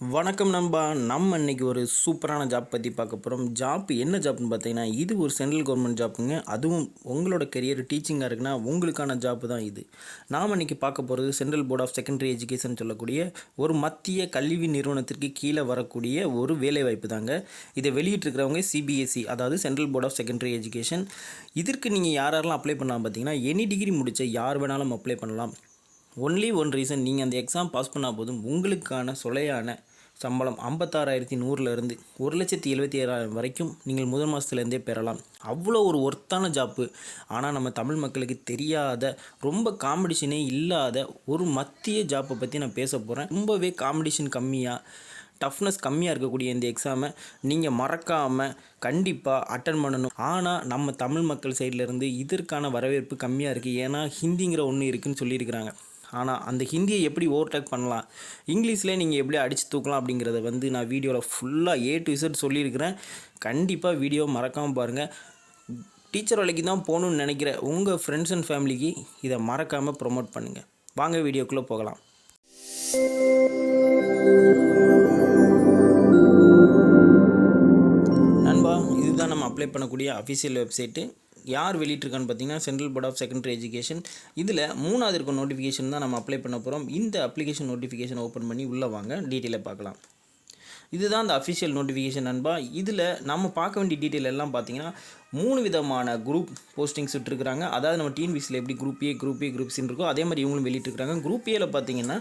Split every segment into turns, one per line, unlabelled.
வணக்கம் நண்பா. நம்ம இன்னைக்கு ஒரு சூப்பரான ஜாப் பற்றி பார்க்க போகிறோம். என்ன ஜாப்னு பார்த்தீங்கன்னா, இது ஒரு சென்ட்ரல் கவர்மெண்ட் ஜாப்புங்க. அதுவும் உங்களோட கெரியர் டீச்சிங்காக இருக்குன்னா உங்களுக்கான ஜாப்பு தான் இது. நாம் இன்னைக்கு பார்க்க போகிறது central board of secondary education சொல்லக்கூடிய ஒரு மத்திய கல்வி நிறுவனத்திற்கு கீழே வரக்கூடிய ஒரு வேலைவாய்ப்பு தாங்க. இதை வெளியிட்டிருக்கிறவங்க சிபிஎஸ்சி, அதாவது central board of secondary education. இதற்கு நீங்கள் யாரெல்லாம் அப்ளை பண்ணலாம் பார்த்தீங்கன்னா, எனி டிகிரி முடித்த யார் வேணாலும் அப்ளை பண்ணலாம். ஒன்லி ஒன் ரீசன், நீங்கள் அந்த எக்ஸாம் பாஸ் பண்ணால் போதும் உங்களுக்கான சொலையான சம்பளம் 56,100லேருந்து 1,77,000 வரைக்கும் நீங்கள் முதல் மாதத்துலேருந்தே பெறலாம். அவ்வளோ ஒரு ஒர்த்தான ஜாப்பு. ஆனால் நம்ம தமிழ் மக்களுக்கு தெரியாத, ரொம்ப காம்படிஷனே இல்லாத ஒரு மத்திய ஜாப்பை பற்றி நான் பேச போகிறேன். ரொம்பவே காம்படிஷன் கம்மியாக, டஃப்னஸ் கம்மியாக இருக்கக்கூடிய இந்த எக்ஸாமை நீங்கள் மறக்காமல் கண்டிப்பாக அட்டன் பண்ணணும். ஆனால் நம்ம தமிழ் மக்கள் சைட்லேருந்து இதற்கான வரவேற்பு கம்மியாக இருக்குது. ஏன்னா ஹிந்திங்கிற ஒன்று இருக்குதுன்னு சொல்லியிருக்கிறாங்க. ஆனால் அந்த ஹிந்தியை எப்படி ஓவர்டேக் பண்ணலாம், இங்கிலீஷில் நீங்கள் எப்படி அடித்து தூக்கலாம் அப்படிங்கிறத நான் வீடியோவில் ஃபுல்லாக A to Z சொல்லியிருக்கிறேன். கண்டிப்பாக வீடியோ மறக்காமல் பாருங்கள். டீச்சர் வேலைக்கு தான் போகணுன்னு நினைக்கிற உங்கள் ஃப்ரெண்ட்ஸ் அண்ட் ஃபேமிலிக்கு இதை மறக்காமல் ப்ரொமோட் பண்ணுங்கள். வாங்க வீடியோக்குள்ளே போகலாம். நண்பா, இதுதான் நம்ம அப்ளை பண்ணக்கூடிய அஃபிஷியல் வெப்சைட்டு. யார் வெளியிட்டிருக்கான்னு பார்த்தீங்கன்னா, central board of secondary education. இதில் 3வது இருக்க நோட்டிஃபிகேஷன் தான் நம்ம அப்ளை பண்ண போகிறோம். இந்த அப்ளிகேஷன் நோட்டிஃபிகேஷன் ஓப்பன் பண்ணி உள்ளே வாங்க, டீட்டெயிலாக பார்க்கலாம். இதுதான் அந்த அஃபிஷியல் நோட்டிஃபிகேஷன் நண்பா. இதில் நம்ம பார்க்க வேண்டிய டீட்டெயில் எல்லாம் பார்த்தீங்கன்னா, 3 விதமான குரூப் போஸ்டிங்ஸ் விட்டுருக்குறாங்க. அதாவது நம்ம டிஎன்பிசியில் எப்படி குரூப் ஏ, குரூப் சின்னு இருக்கோ அதே மாதிரி இவங்களும் வெளியிட்டிருக்கிறாங்க. குரூப் ஏல பார்த்தீங்கன்னா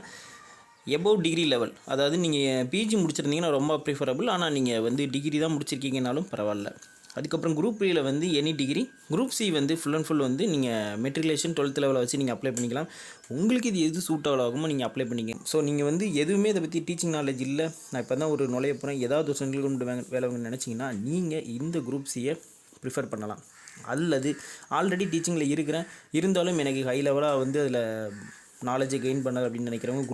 எபோவ் டிகிரி லெவல், அதாவது நீங்கள் பிஜி முடிச்சிருந்தீங்கன்னா ரொம்ப ப்ரிஃபரபிள். ஆனால் நீங்கள் டிகிரி தான் முடிச்சிருக்கீங்கனாலும் பரவாயில்ல. அதுக்கப்புறம் குரூப் ஏல any degree. Group C full and full நீங்கள் மெட்ரிகுலேஷன் 12th லெவலில் வச்சு நீங்கள் அப்ளை பண்ணிக்கலாம். உங்களுக்கு இது எது சூட்டபிள் ஆகுமோ நீங்கள் அப்ளை பண்ணிக்க. ஸோ நீங்கள் எதுவுமே இதை பற்றி டீச்சிங் நாலேஜ் இல்லை, நான் இப்போ தான் ஒரு நுழைய போகிறேன், ஏதாவது ஒரு சென்ட்ரல் கவர்மெண்ட் வேலை நினச்சிங்கன்னா நீங்கள் இந்த குரூப் சியை ப்ரிஃபர் பண்ணலாம். அல்லது ஆல்ரெடி டீச்சிங்கில் இருக்கிறேன், இருந்தாலும் எனக்கு ஹை லெவலாக அதில் நாலேஜை கெயின் பண்ணார் அப்படின்னு நினைக்கிறவங்க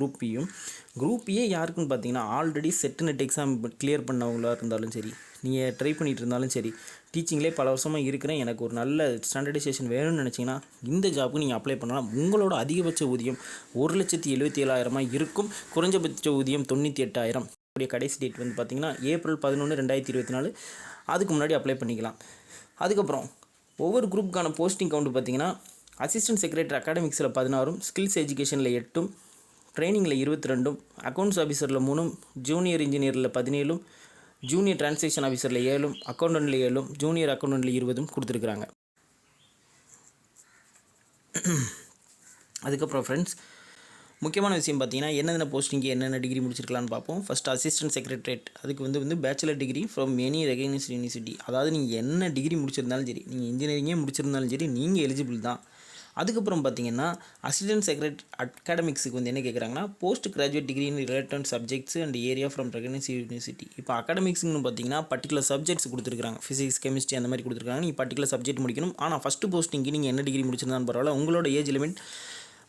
குரூப் ஏ யாருக்குன்னு பார்த்தீங்கன்னா, already SET NET exam clear பண்ணவங்களாக இருந்தாலும் சரி, நீங்கள் ட்ரை பண்ணிகிட்டு இருந்தாலும் சரி, டீச்சிங்லேயே பல வருஷமாக இருக்கிறேன், எனக்கு ஒரு நல்ல ஸ்டாண்டர்டைசேஷன் வேணும்னு நினச்சிங்கன்னா இந்த ஜாப்புக்கு நீங்கள் அப்ளை பண்ணலாம். உங்களோட அதிகபட்ச ஊதியம் 1,77,000 இருக்கும். குறைஞ்சபட்ச ஊதியம் 98,000. கடைசி டேட் பார்த்தீங்கன்னா ஏப்ரல் 11, 2024. அதுக்கு முன்னாடி அப்ளை பண்ணிக்கலாம். அதுக்கப்புறம் ஒவ்வொரு குரூப்புக்கான போஸ்டிங் கவுண்ட் பார்த்தீங்கன்னா, அசிஸ்டன்ட் செக்ரட்டரி அகாடமிக்ஸில் 16, ஸ்கில்ஸ் எஜுகேஷனில் 8, ட்ரைனிங்கில் 22, அக்கௌண்ட்ஸ் ஆஃபீஸரில் 3, ஜூனியர் இன்ஜினியரில் 17, ஜூனியர் டிரான்சாக்ஷன் ஆஃபீஸரில் 7, அக்கௌண்டன்ட்டில் 7, ஜூனியர் அக்கௌண்டன்ட்டில் 20 கொடுத்துருக்குறாங்க. அதுக்கப்புறம் ஃப்ரெண்ட்ஸ், முக்கியமான விஷயம் பார்த்தீங்கன்னா, என்னென்ன போஸ்டிங்கு என்னென்ன டிகிரி முடிச்சிருக்கலான்னு பார்ப்போம். First assistant secretariat. அதுக்கு bachelor degree from any recognised university. அதாவது நீங்கள் என்ன டிகிரி முடிச்சிருந்தாலும் சரி, நீங்கள் இன்ஜினியரிங்கே முடிச்சிருந்தாலும் சரி, நீங்கள் எலிஜிபிள் தான். அதுக்கப்புறம் பார்த்தீங்கன்னா, அசிஸ்டன்ட் செக்ரட்டரி அகாடமிக்ஸுக்கு என்ன கேட்குறாங்கன்னா, post graduate degree in related subjects and area from recognised university. இப்போ அகாடமிக்ஸ்னு பார்த்தீங்கன்னா பர்டிகுலர் சப்ஜெக்ட்ஸ் கொடுத்துருக்காங்க, ஃபிசிக்ஸ், கெமிஸ்ட்ரி அந்த மாதிரி கொடுத்துருக்காங்க. நீங்கள் பர்டிகுலர் சப்ஜெக்ட் முடிக்கணும். ஆனால் ஃபஸ்ட்டு போஸ்டிங்கு நீங்கள் என்ன டிகிரி முடிச்சிருந்தாலும் பரவாயில்ல, உங்களோட ஏஜ் லிமிட்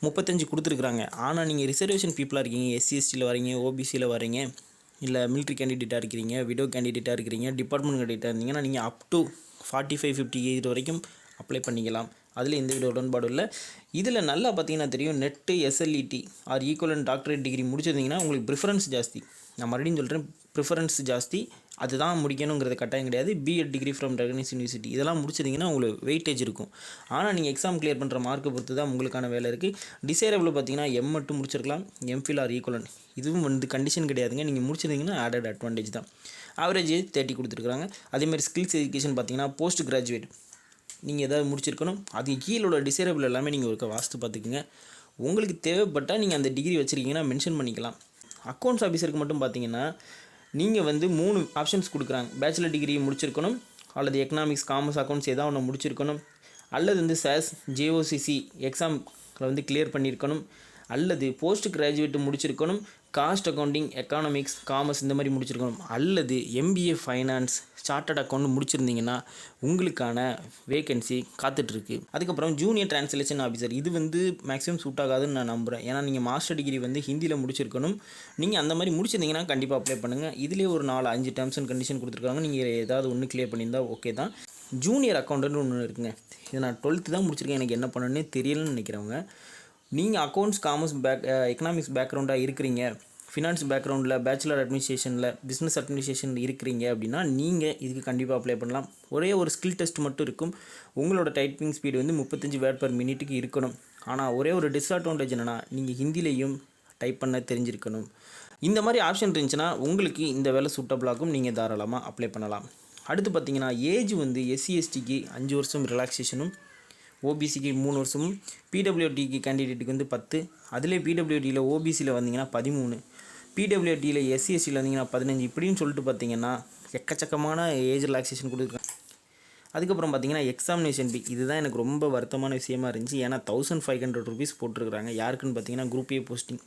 35 கொடுத்துருக்குறாங்க. ஆனால் நீங்கள் ரிசர்வேஷன் பீப்புளாக இருக்கீங்க, SC/STயில் வரீங்க, OBCயில் வரீங்க, இல்லை மிலிட்ரி கேண்டிடேட்டாக இருக்கிறீங்க, விடோ கேண்டிடேட்டாக இருக்கிறீங்க, டிபார்ட்மெண்ட் கேண்டிடேட்டாக இருந்தீங்கன்னா நீங்கள் அப் டு 45-50 ஏஜ் வரைக்கும் அப்ளை பண்ணிக்கலாம். அதில் எந்த வித உடன்பாடும் இல்லை. இதில் நல்லா பார்த்தீங்கன்னா தெரியும், NET, SLET or equivalent doctorate degree முடிச்சிருந்தீங்கன்னா உங்களுக்கு ப்ரிஃபரன்ஸ் ஜாஸ்தி. நான் மறுபடியும் சொல்கிறேன், ப்ரிஃபரன்ஸ் ஜாஸ்தி. அதுதான் முடிக்கணுங்கிறது கட்டாயம் கிடையாது. B.Ed degree from recognised university இதெல்லாம் முடிச்சிருந்தீங்கன்னா உங்களுக்கு வெயிட்டேஜ் இருக்கும். ஆனால் நீங்கள் எக்ஸாம் கிளியர் பண்ணுற மார்க்கை பொறுத்து தான் உங்களுக்கான வேலை இருக்குது. டிசைரபிள் பார்த்தீங்கன்னா M மட்டும் முடிச்சிருக்கலாம், MPhil ஆர் ஈக்குவலன்ட். இதுவும் கண்டிஷன் கிடையாதுங்க. நீங்கள் முடிச்சிருந்தீங்கன்னா ஆடட் அட்வான்டேஜ் தான். ஆவரேஜ் 30 கொடுத்துருக்குறாங்க. அதேமாதிரி ஸ்கில்ஸ் எஜுகேஷன் பார்த்தீங்கன்னா, போஸ்ட் கிராஜுவேட் நீங்கள் எதாவது முடிச்சிருக்கணும். அது கீழோட டிசைரபிள் எல்லாமே நீங்கள் ஒரு வாஸ்து பார்த்துக்குங்க. உங்களுக்கு தேவைப்பட்டால் நீங்கள் அந்த டிகிரி வச்சுருக்கீங்கன்னா மென்ஷன் பண்ணிக்கலாம். அக்கௌண்ட்ஸ் ஆஃபீஸருக்கு மட்டும் பார்த்தீங்கன்னா, நீங்கள் 3 ஆப்ஷன்ஸ் கொடுக்குறாங்க. பேச்சுலர் டிகிரி முடிச்சிருக்கணும், அல்லது எக்கனாமிக்ஸ், காமர்ஸ், அக்கௌண்ட்ஸ் ஏதாவது ஒன்று முடிச்சிருக்கணும், அல்லது SAS JOCC எக்ஸாமில் கிளியர் பண்ணியிருக்கணும், அல்லது போஸ்ட் கிராஜுவேட் முடிச்சிருக்கணும், காஸ்ட் அக்கௌண்டிங், எக்கானமிக்ஸ், காமர்ஸ் இந்த மாதிரி முடிச்சிருக்கணும், அல்லது MBA ஃபைனான்ஸ், சார்ட்டர்ட் அக்கௌண்ட் முடிச்சிருந்தீங்கன்னா உங்களுக்கான வேகன்சி காத்துட்ருக்கு. அதுக்கப்புறம் ஜூனியர் டிரான்ஸ்லேஷன் ஆஃபீஸர். இது மேக்ஸிமம் சூட் ஆகாதுன்னு நான் நம்புகிறேன். ஏன்னா நீங்கள் மாஸ்டர் டிகிரி ஹிந்தியில் முடிச்சிருக்கணும். நீங்கள் அந்த மாதிரி முடிச்சிருந்தீங்கன்னா கண்டிப்பாக அப்ளை பண்ணுங்கள். இதிலே ஒரு 4-5 டேர்ம்ஸ் அண்ட் கண்டிஷன் கொடுத்துருக்காங்க. நீங்கள் ஏதாவது ஒன்று கிளியர் பண்ணியிருந்தால் ஓகே தான். ஜூனியர் அக்கௌண்டன்ட் ஒன்று இருக்குங்க. இது நான் 12th தான் முடிச்சிருக்கேன், எனக்கு என்ன பண்ணணுன்னே தெரியலன்னு நினைக்கிறவங்க, நீங்கள் அக்கௌண்ட்ஸ், காமர்ஸ், எக்கனாமிக்ஸ் பேக்ரவுண்டாக இருக்கிறீங்க, ஃபினான்ஸ் பேக்ரவுண்டில் பேச்சுலர் அட்மினிஸ்ட்ரேஷனில் பிஸ்னஸ் அட்மினிஸ்ட்ரேஷன் இருக்கிறீங்க அப்படின்னா நீங்கள் இதுக்கு கண்டிப்பாக அப்ளை பண்ணலாம். ஒரே ஒரு ஸ்கில் டெஸ்ட் மட்டும் இருக்கும். உங்களோட டைப்பிங் ஸ்பீடு வந்து 35 வேர்ட் பர் மினிட்டுக்கு இருக்கணும். ஆனால் ஒரே ஒரு டிஸ்அட்வான்டேஜ் என்னென்னா நீங்கள் ஹிந்திலையும் டைப் பண்ண தெரிஞ்சிருக்கணும். இந்த மாதிரி ஆப்ஷன் இருந்துச்சுன்னா உங்களுக்கு இந்த வேலை சூட்டபிளாகும், நீங்கள் தாராளமாக அப்ளை பண்ணலாம். அடுத்து பார்த்தீங்கன்னா ஏஜ் வந்து SC/STக்கு 5 வருஷம் ரிலாக்ஸேஷனும், ஓபிசிக்கு 3 வருஷமும், பிடபிள்யூடிக்கு கேண்டிடேட்டுக்கு வந்து 10, அதிலே பிடபிள்யூடியில் ஓபிசியில் வந்தீங்கன்னா 13, பிடபிள்யூடியில் SC/STயில் வந்தீங்கன்னா 15, இப்படின்னு சொல்லிட்டு பார்த்தீங்கன்னா எக்கச்சக்கமான ஏஜ் ரிலாக்ஸேஷன் கொடுத்துருக்காங்க. அதுக்கப்புறம் பார்த்தீங்கன்னா எக்ஸாமினேஷன் ஃபீ, இதுதான் எனக்கு ரொம்ப வருத்தமான விஷயமா இருந்துச்சு. ஏன்னா 1500 ரூபீஸ் போட்டிருக்கிறாங்க. யாருக்குன்னு பார்த்தீங்கன்னா group A posting.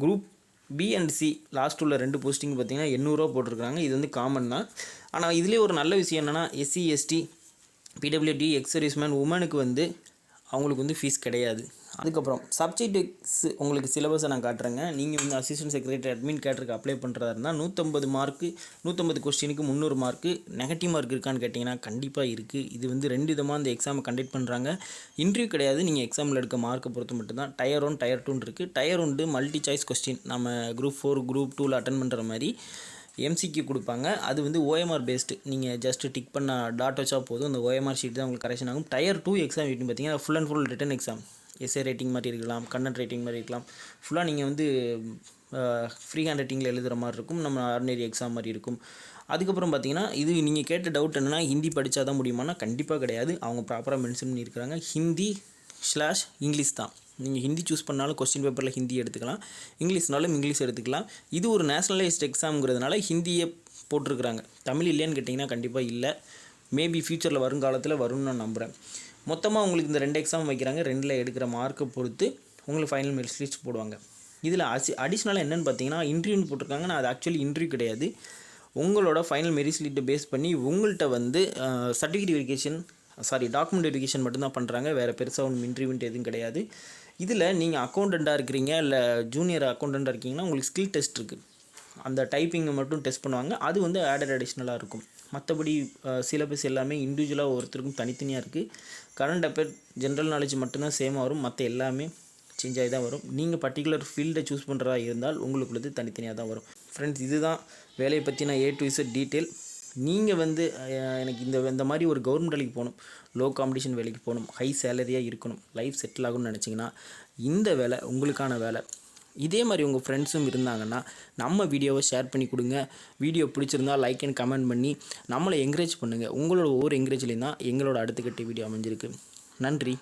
Group B and C last உள்ள 2 போஸ்டிங் பார்த்தீங்கன்னா 800 ரூபா போட்டிருக்காங்க. இது வந்து காமன் தான். ஆனால் இதிலே ஒரு நல்ல விஷயம் என்னென்னா SC/ST, பிடபிள்யூடி, எக்ஸ்-சர்வீஸ்மேன், உமனுக்கு வந்து அவங்களுக்கு வந்து ஃபீஸ் கிடையாது. அதுக்கப்புறம் சப்ஜெக்ட்ஸ் உங்களுக்கு சிலபஸை நான் காட்டுறேங்க. நீங்கள் வந்து அசிஸ்டன்ட் செக்ரட்டரி அட்மின் கேட்டருக்கு அப்ளை பண்ணுறதா இருந்தால் 150 மார்க்கு, 150 கொஸ்டினுக்கு 300 மார்க்கு. நெகட்டிவ் மார்க் இருக்கான்னு கேட்டிங்கன்னா கண்டிப்பாக இருக்குது. இது வந்து 2 விதமாக இந்த எக்ஸாமை கண்டக்ட் பண்ணுறாங்க. இன்டர்வியூ கிடையாது, நீங்கள் எக்ஸாமில் எடுக்க மார்க்கை பொறுத்து மட்டும்தான். டயர் 1, டயர் 2 இருக்குது. டயர் 1 மல்டி சாய்ஸ் கொஸ்டின், நம்ம குரூப் 4, குரூப் 2ல் அட்டன் பண்ணுற மாதிரி MCQ கொடுப்பாங்க. அது வந்து OMR பேஸ்டு. நீங்கள் ஜஸ்ட்டு டிக் பண்ண டாட் வச்சா போதும், அந்த OMR ஷீட் தான் உங்களுக்கு கரெக்ஷன் ஆகும். டயர் 2 எக்ஸாம் எப்படின்னு பார்த்தீங்கன்னா full and full written exam. Essay writing மாதிரி இருக்கலாம், கண்டென்ட் ரேட்டிங் மாதிரி இருக்கலாம். ஃபுல்லாக நீங்கள் வந்து ஃப்ரீ ஹேண்ட் ரைட்டிங்கில் எழுதுகிற மாதிரி இருக்கும், நம்ம ஆர்டினரி எக்ஸாம் மாதிரி இருக்கும். அதுக்கப்புறம் பார்த்தீங்கன்னா இது நீங்கள் கேட்ட டவுட் என்னென்னா ஹிந்தி படித்தா தான் முடியுமானா கண்டிப்பாக கிடையாது. அவங்க ப்ராப்பராக மென்ஷன் பண்ணியிருக்கிறாங்க. ஹிந்தி/இங்கிலீஷ் தான். நீங்கள் ஹிந்தி சூஸ் பண்ணாலும் கொஸ்டின் பேப்பரில் ஹிந்தி எடுத்துக்கலாம், இங்கிலீஷ்னாலும் இங்கிலீஷ் எடுத்துக்கலாம். இது ஒரு நேஷ்னலைஸ்ட் எக்ஸாம்ங்கிறதுனால ஹிந்தியை போட்டிருக்கிறாங்க. தமிழ் இல்லையான்னு கேட்டிங்கன்னா கண்டிப்பாக இல்லை. மேபி ஃப்யூச்சரில் வருங்காலத்தில் வரும்னு நான் நம்புகிறேன். மொத்தமாக உங்களுக்கு இந்த 2 எக்ஸாம் வைக்கிறாங்க. 2ல் எடுக்கிற மார்க்கை பொறுத்து உங்களுக்கு ஃபைனல் மெரிட் லிஸ்ட் போடுவாங்க. இதில் அடிஷ்னலாக என்னென்னு பார்த்தீங்கன்னா இன்டர்வியூன்னு போட்டிருக்காங்க. நான் அது ஆக்சுவலி இன்டர்வியூ கிடையாது. உங்களோட ஃபைனல் மெரிட் லிஸ்ட்டை பேஸ் பண்ணி உங்கள்கிட்ட வந்து சர்டிஃபிகேட் வெரிஃபிகேஷன், டாக்குமெண்ட் வெரிஃபிகேஷன் மட்டும்தான் பண்ணுறாங்க. வேறு பெருசாக ஒன்றும் இன்டர்வியூன்ட்டு எதுவும் கிடையாது. இதில் நீங்கள் அக்கௌண்டண்ட்டாக இருக்கிறீங்க, இல்லை ஜூனியர் அக்கௌண்டண்ட்டாக இருக்கீங்கன்னா உங்களுக்கு ஸ்கில் டெஸ்ட் இருக்குது. அந்த டைப்பிங்கை மட்டும் டெஸ்ட் பண்ணுவாங்க. அது வந்து அடிஷ்னலாக இருக்கும். மற்றபடி சிலபஸ் எல்லாமே இண்டிவிஜுவலாக ஒருத்தருக்கும் தனித்தனியாக இருக்குது. கரண்ட் அஃபேர், ஜென்ரல் நாலேஜ் மட்டும்தான் சேமாக வரும். மற்ற எல்லாமே சேஞ்ச் ஆகி தான் வரும். நீங்கள் பர்டிகுலர் ஃபீல்டை சூஸ் பண்ணுறதா இருந்தால் உங்களுக்குள்ளது தனித்தனியாக தான் வரும். ஃப்ரெண்ட்ஸ், இதுதான் வேலையை பற்றின A to Z டீட்டெயில். நீங்கள் வந்து எனக்கு இந்த மாதிரி ஒரு கவர்மெண்ட் வேலைக்கு போகணும், லோ காம்படிஷன் வேலைக்கு போகணும், ஹை சேலரியாக இருக்கணும், லைஃப் செட்டில் ஆகணும்னு நினச்சிங்கன்னா இந்த வேலை உங்களுக்கான வேலை. இதே மாதிரி உங்கள் ஃப்ரெண்ட்ஸும் இருந்தாங்கன்னா நம்ம வீடியோவை ஷேர் பண்ணி கொடுங்க. வீடியோ பிடிச்சிருந்தால் லைக் அண்ட் கமெண்ட் பண்ணி நம்மளை என்கரேஜ் பண்ணுங்கள். உங்களோட ஒவ்வொரு என்கரேஜ்லேயும் தான் எங்களோட அடுத்த கட்ட வீடியோ அமைஞ்சிருக்கு. நன்றி.